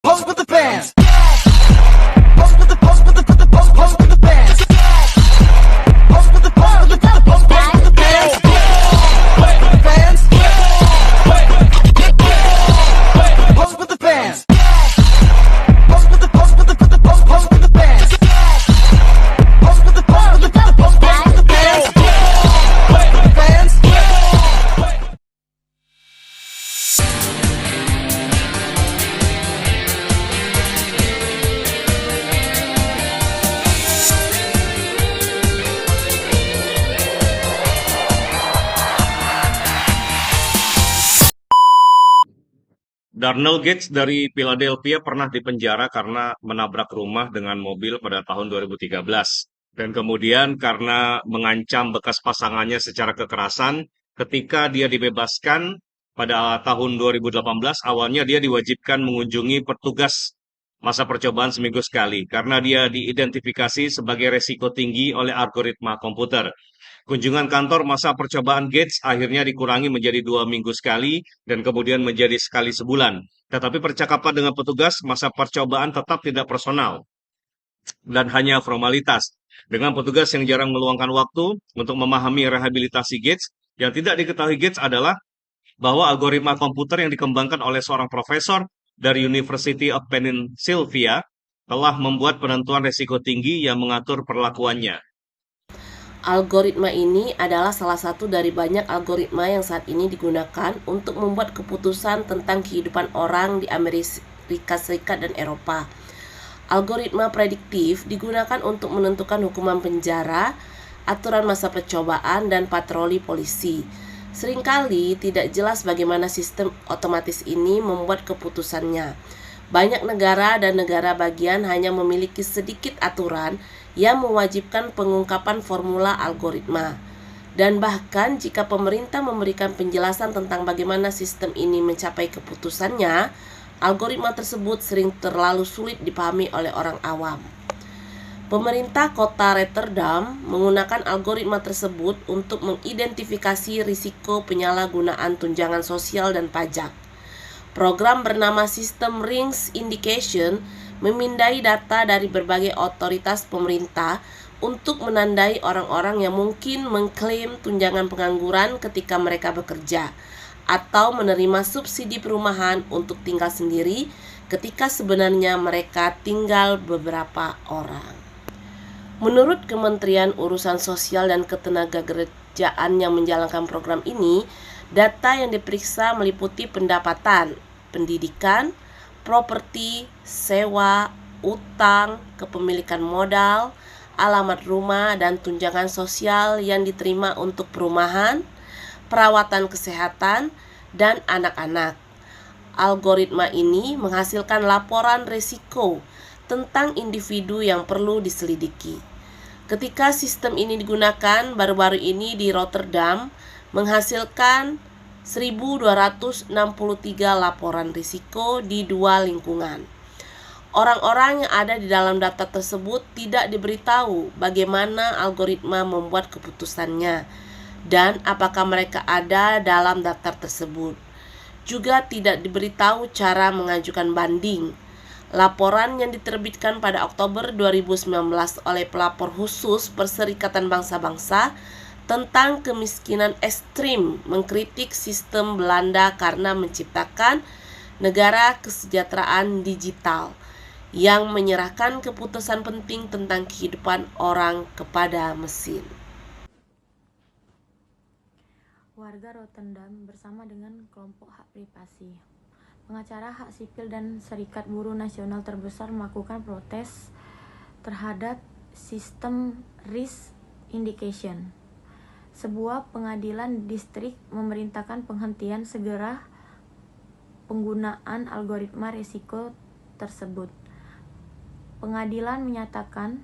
Pose with the fans. Pose with the pose with the pose with the pose pose with the fans. Pose with the pose with the pose pose pose with the fans. Pose with the fans. Pose with the fans. Pose with the pose with the pose pose with the fans. Pose with the pose with the pose pose with the fans. Pose with the fans. Darnell Gates dari Philadelphia pernah dipenjara karena menabrak rumah dengan mobil pada tahun 2013. Dan kemudian karena mengancam bekas pasangannya secara kekerasan, ketika dia dibebaskan pada tahun 2018, awalnya dia diwajibkan mengunjungi petugas masa percobaan seminggu sekali karena dia diidentifikasi sebagai resiko tinggi oleh algoritma komputer. Kunjungan kantor masa percobaan Gates akhirnya dikurangi menjadi 2 minggu sekali dan kemudian menjadi sekali sebulan. Tetapi percakapan dengan petugas masa percobaan tetap tidak personal dan hanya formalitas. Dengan petugas yang jarang meluangkan waktu untuk memahami rehabilitasi Gates, yang tidak diketahui Gates adalah bahwa algoritma komputer yang dikembangkan oleh seorang profesor dari University of Pennsylvania telah membuat penentuan risiko tinggi yang mengatur perlakuannya. Algoritma ini adalah salah satu dari banyak algoritma yang saat ini digunakan untuk membuat keputusan tentang kehidupan orang di Amerika Serikat dan Eropa. Algoritma prediktif digunakan untuk menentukan hukuman penjara, aturan masa percobaan, dan patroli polisi. Seringkali tidak jelas bagaimana sistem otomatis ini membuat keputusannya. Banyak negara dan negara bagian hanya memiliki sedikit aturan yang mewajibkan pengungkapan formula algoritma. Dan bahkan jika pemerintah memberikan penjelasan tentang bagaimana sistem ini mencapai keputusannya, algoritma tersebut sering terlalu sulit dipahami oleh orang awam. Pemerintah kota Rotterdam menggunakan algoritma tersebut untuk mengidentifikasi risiko penyalahgunaan tunjangan sosial dan pajak. Program bernama System Rings Indication memindai data dari berbagai otoritas pemerintah untuk menandai orang-orang yang mungkin mengklaim tunjangan pengangguran ketika mereka bekerja atau menerima subsidi perumahan untuk tinggal sendiri ketika sebenarnya mereka tinggal beberapa orang. Menurut Kementerian Urusan Sosial dan Ketenagakerjaan yang menjalankan program ini, data yang diperiksa meliputi pendapatan, pendidikan, properti, sewa, utang, kepemilikan modal, alamat rumah, dan tunjangan sosial yang diterima untuk perumahan, perawatan kesehatan, dan anak-anak. Algoritma ini menghasilkan laporan risiko tentang individu yang perlu diselidiki. Ketika sistem ini digunakan, baru-baru ini di Rotterdam menghasilkan 1.263 laporan risiko di 2 lingkungan. Orang-orang yang ada di dalam data tersebut tidak diberitahu bagaimana algoritma membuat keputusannya dan apakah mereka ada dalam daftar tersebut. Juga tidak diberitahu cara mengajukan banding. Laporan yang diterbitkan pada Oktober 2019 oleh pelapor khusus Perserikatan Bangsa-Bangsa tentang kemiskinan ekstrim mengkritik sistem Belanda karena menciptakan negara kesejahteraan digital yang menyerahkan keputusan penting tentang kehidupan orang kepada mesin. Warga Rotterdam bersama dengan kelompok hak privasi, pengacara hak sipil dan Serikat Buruh Nasional terbesar melakukan protes terhadap sistem risk indication. Sebuah pengadilan distrik memerintahkan penghentian segera penggunaan algoritma risiko tersebut. Pengadilan menyatakan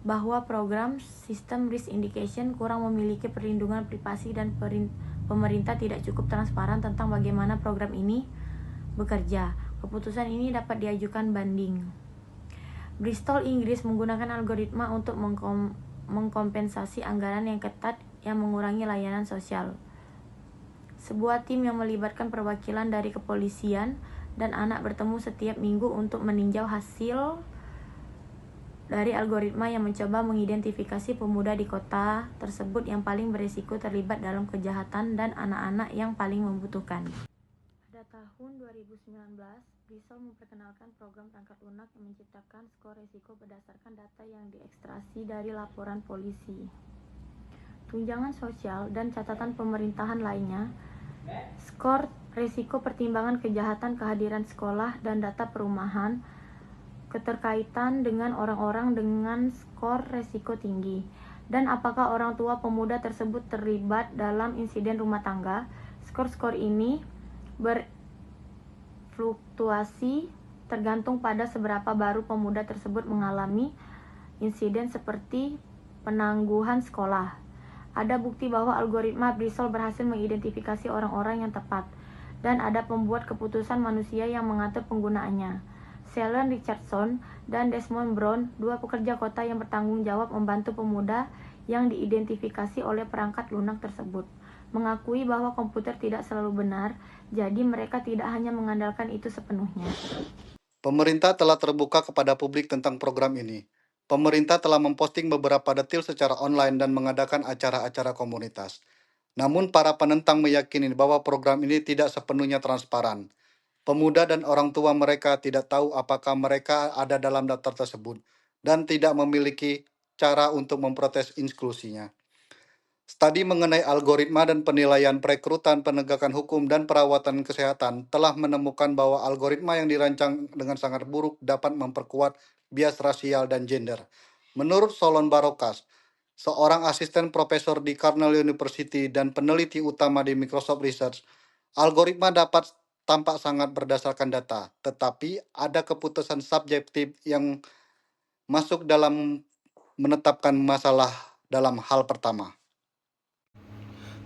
bahwa program sistem risk indication kurang memiliki perlindungan privasi dan pemerintah tidak cukup transparan tentang bagaimana program ini bekerja. Keputusan ini dapat diajukan banding. Bristol, Inggris menggunakan algoritma untuk mengkompensasi anggaran yang ketat yang mengurangi layanan sosial. Sebuah tim yang melibatkan perwakilan dari kepolisian dan anak bertemu setiap minggu untuk meninjau hasil dari algoritma yang mencoba mengidentifikasi pemuda di kota tersebut yang paling berisiko terlibat dalam kejahatan dan anak-anak yang paling membutuhkan. Pada tahun 2019, Bristol memperkenalkan program perangkat lunak yang menciptakan skor risiko berdasarkan data yang diekstraksi dari laporan polisi, tunjangan sosial, dan catatan pemerintahan lainnya. Skor risiko pertimbangan kejahatan, kehadiran sekolah, dan data perumahan keterkaitan dengan orang-orang dengan skor risiko tinggi, dan apakah orang tua pemuda tersebut terlibat dalam insiden rumah tangga. Skor-skor ini berfluktuasi tergantung pada seberapa baru pemuda tersebut mengalami insiden seperti penangguhan sekolah. Ada bukti bahwa algoritma Bristol berhasil mengidentifikasi orang-orang yang tepat, dan ada pembuat keputusan manusia yang mengatur penggunaannya. Sheldon Richardson dan Desmond Brown, dua pekerja kota yang bertanggung jawab membantu pemuda yang diidentifikasi oleh perangkat lunak tersebut, mengakui bahwa komputer tidak selalu benar, jadi mereka tidak hanya mengandalkan itu sepenuhnya. Pemerintah telah terbuka kepada publik tentang program ini. Pemerintah telah memposting beberapa detil secara online dan mengadakan acara-acara komunitas. Namun para penentang meyakini bahwa program ini tidak sepenuhnya transparan. Pemuda dan orang tua mereka tidak tahu apakah mereka ada dalam daftar tersebut dan tidak memiliki cara untuk memprotes inklusinya. Studi mengenai algoritma dan penilaian perekrutan, penegakan hukum, dan perawatan kesehatan telah menemukan bahwa algoritma yang dirancang dengan sangat buruk dapat memperkuat bias rasial dan gender. Menurut Solon Barokas, seorang asisten profesor di Cornell University dan peneliti utama di Microsoft Research, algoritma dapat tampak sangat berdasarkan data, tetapi ada keputusan subjektif yang masuk dalam menetapkan masalah dalam hal pertama.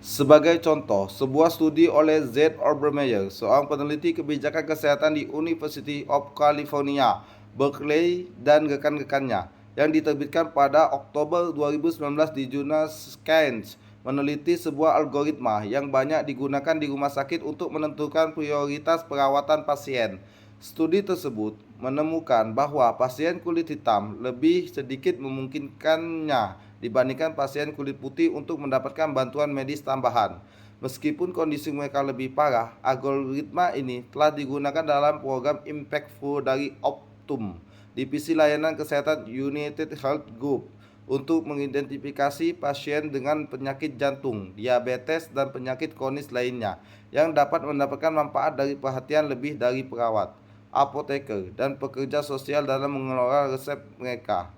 Sebagai contoh, sebuah studi oleh Z. Obermeyer, seorang peneliti kebijakan kesehatan di University of California, Berkeley, dan rekan-rekannya, yang diterbitkan pada Oktober 2019 di jurnal Science, meneliti sebuah algoritma yang banyak digunakan di rumah sakit untuk menentukan prioritas perawatan pasien. Studi tersebut menemukan bahwa pasien kulit hitam lebih sedikit memungkinkannya dibandingkan pasien kulit putih untuk mendapatkan bantuan medis tambahan. Meskipun kondisi mereka lebih parah, algoritma ini telah digunakan dalam program Impactful dari Optum, Divisi Layanan Kesehatan United Health Group, untuk mengidentifikasi pasien dengan penyakit jantung, diabetes, dan penyakit kronis lainnya yang dapat mendapatkan manfaat dari perhatian lebih dari perawat, apoteker, dan pekerja sosial dalam mengelola resep mereka,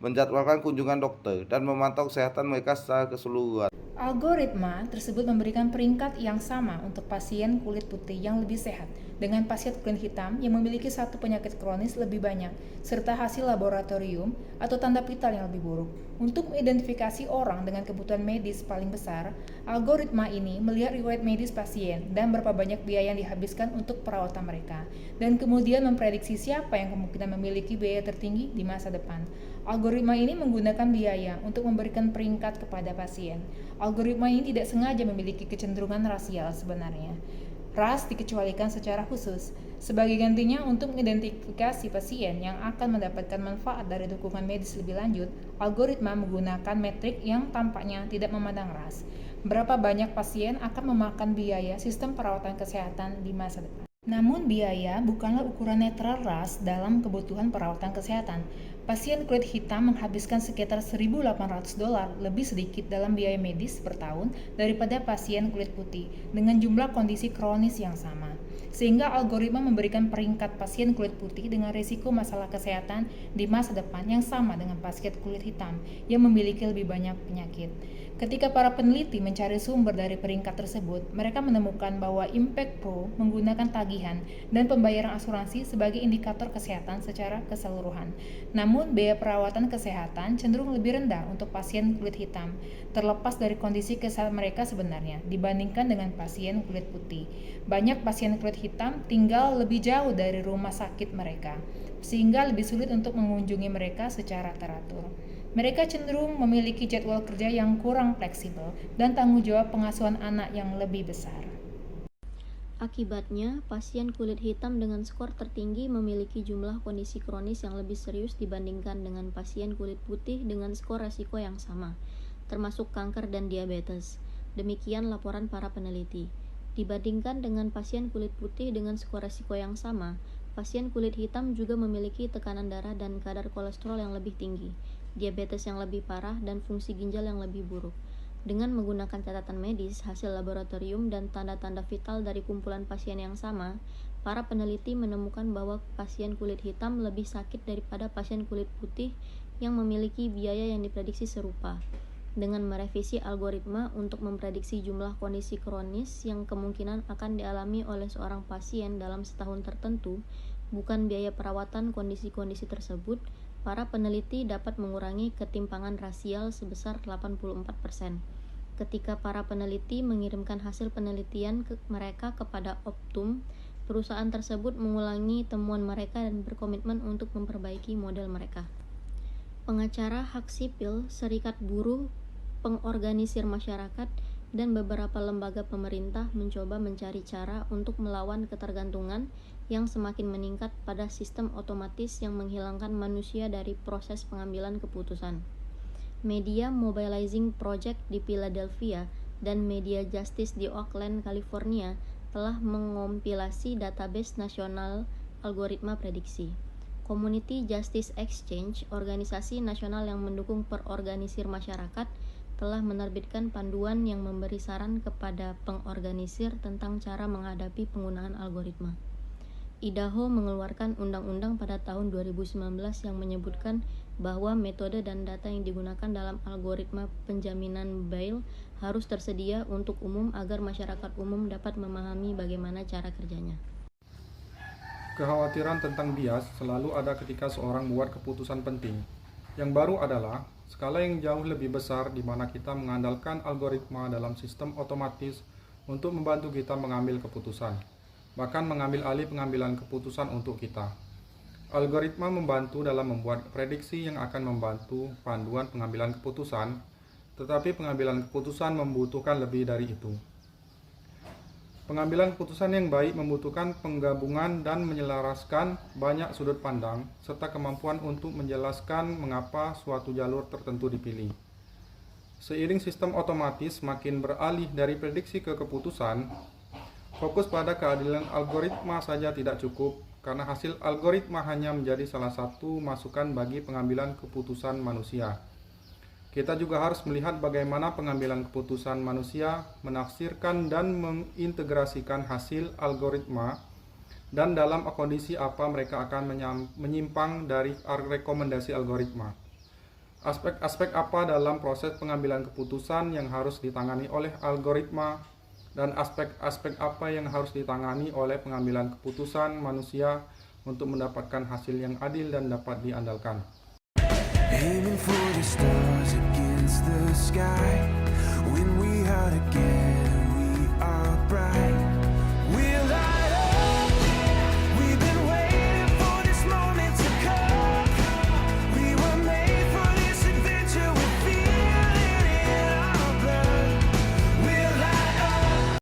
menjadwalkan kunjungan dokter, dan memantau kesehatan mereka secara keseluruhan. Algoritma tersebut memberikan peringkat yang sama untuk pasien kulit putih yang lebih sehat dengan pasien kulit hitam yang memiliki satu penyakit kronis lebih banyak, serta hasil laboratorium atau tanda vital yang lebih buruk. Untuk mengidentifikasi orang dengan kebutuhan medis paling besar, algoritma ini melihat riwayat medis pasien dan berapa banyak biaya yang dihabiskan untuk perawatan mereka, dan kemudian memprediksi siapa yang kemungkinan memiliki biaya tertinggi di masa depan. Algoritma ini menggunakan biaya untuk memberikan peringkat kepada pasien. Algoritma ini tidak sengaja memiliki kecenderungan rasial sebenarnya. Ras dikecualikan secara khusus. Sebagai gantinya untuk mengidentifikasi pasien yang akan mendapatkan manfaat dari dukungan medis lebih lanjut, algoritma menggunakan metrik yang tampaknya tidak memandang ras. Berapa banyak pasien akan memakan biaya sistem perawatan kesehatan di masa depan. Namun biaya bukanlah ukuran netral ras dalam kebutuhan perawatan kesehatan. Pasien kulit hitam menghabiskan sekitar $1.800 lebih sedikit dalam biaya medis per tahun daripada pasien kulit putih dengan jumlah kondisi kronis yang sama. Sehingga algoritma memberikan peringkat pasien kulit putih dengan risiko masalah kesehatan di masa depan yang sama dengan pasien kulit hitam yang memiliki lebih banyak penyakit. Ketika para peneliti mencari sumber dari peringkat tersebut, mereka menemukan bahwa Impact Pro menggunakan tagihan dan pembayaran asuransi sebagai indikator kesehatan secara keseluruhan. Namun, biaya perawatan kesehatan cenderung lebih rendah untuk pasien kulit hitam, terlepas dari kondisi kesehatan mereka sebenarnya, dibandingkan dengan pasien kulit putih. Banyak pasien kulit hitam tinggal lebih jauh dari rumah sakit mereka, sehingga lebih sulit untuk mengunjungi mereka secara teratur. Mereka cenderung memiliki jadwal kerja yang kurang fleksibel dan tanggung jawab pengasuhan anak yang lebih besar. Akibatnya, pasien kulit hitam dengan skor tertinggi memiliki jumlah kondisi kronis yang lebih serius dibandingkan dengan pasien kulit putih dengan skor resiko yang sama, termasuk kanker dan diabetes. Demikian laporan para peneliti. Dibandingkan dengan pasien kulit putih dengan skor resiko yang sama, pasien kulit hitam juga memiliki tekanan darah dan kadar kolesterol yang lebih tinggi, diabetes yang lebih parah, dan fungsi ginjal yang lebih buruk. Dengan menggunakan catatan medis, hasil laboratorium, dan tanda-tanda vital dari kumpulan pasien yang sama, para peneliti menemukan bahwa pasien kulit hitam lebih sakit daripada pasien kulit putih yang memiliki biaya yang diprediksi serupa. Dengan merevisi algoritma untuk memprediksi jumlah kondisi kronis yang kemungkinan akan dialami oleh seorang pasien dalam setahun tertentu, bukan biaya perawatan kondisi-kondisi tersebut, para peneliti dapat mengurangi ketimpangan rasial sebesar 84%. Ketika para peneliti mengirimkan hasil penelitian mereka kepada Optum, perusahaan tersebut mengulangi temuan mereka dan berkomitmen untuk memperbaiki model mereka. Pengacara hak sipil, serikat buruh, pengorganisir masyarakat, dan beberapa lembaga pemerintah mencoba mencari cara untuk melawan ketergantungan yang semakin meningkat pada sistem otomatis yang menghilangkan manusia dari proses pengambilan keputusan. Media Mobilizing Project di Philadelphia dan Media Justice di Oakland, California telah mengompilasi database nasional algoritma prediksi. Community Justice Exchange, organisasi nasional yang mendukung perorganisir masyarakat, telah menerbitkan panduan yang memberi saran kepada pengorganisir tentang cara menghadapi penggunaan algoritma. Idaho mengeluarkan undang-undang pada tahun 2019 yang menyebutkan bahwa metode dan data yang digunakan dalam algoritma penjaminan bail harus tersedia untuk umum agar masyarakat umum dapat memahami bagaimana cara kerjanya. Kekhawatiran tentang bias selalu ada ketika seorang membuat keputusan penting. Yang baru adalah skala yang jauh lebih besar di mana kita mengandalkan algoritma dalam sistem otomatis untuk membantu kita mengambil keputusan, bahkan mengambil alih pengambilan keputusan untuk kita. Algoritma membantu dalam membuat prediksi yang akan membantu panduan pengambilan keputusan, tetapi pengambilan keputusan membutuhkan lebih dari itu. Pengambilan keputusan yang baik membutuhkan penggabungan dan menyelaraskan banyak sudut pandang, serta kemampuan untuk menjelaskan mengapa suatu jalur tertentu dipilih. Seiring sistem otomatis makin beralih dari prediksi ke keputusan, fokus pada keadilan algoritma saja tidak cukup, karena hasil algoritma hanya menjadi salah satu masukan bagi pengambilan keputusan manusia. Kita juga harus melihat bagaimana pengambilan keputusan manusia menafsirkan dan mengintegrasikan hasil algoritma, dan dalam kondisi apa mereka akan menyimpang dari rekomendasi algoritma. Aspek-aspek apa dalam proses pengambilan keputusan yang harus ditangani oleh algoritma, dan aspek-aspek apa yang harus ditangani oleh pengambilan keputusan manusia untuk mendapatkan hasil yang adil dan dapat diandalkan. Aiming for the stars against the sky when we are together.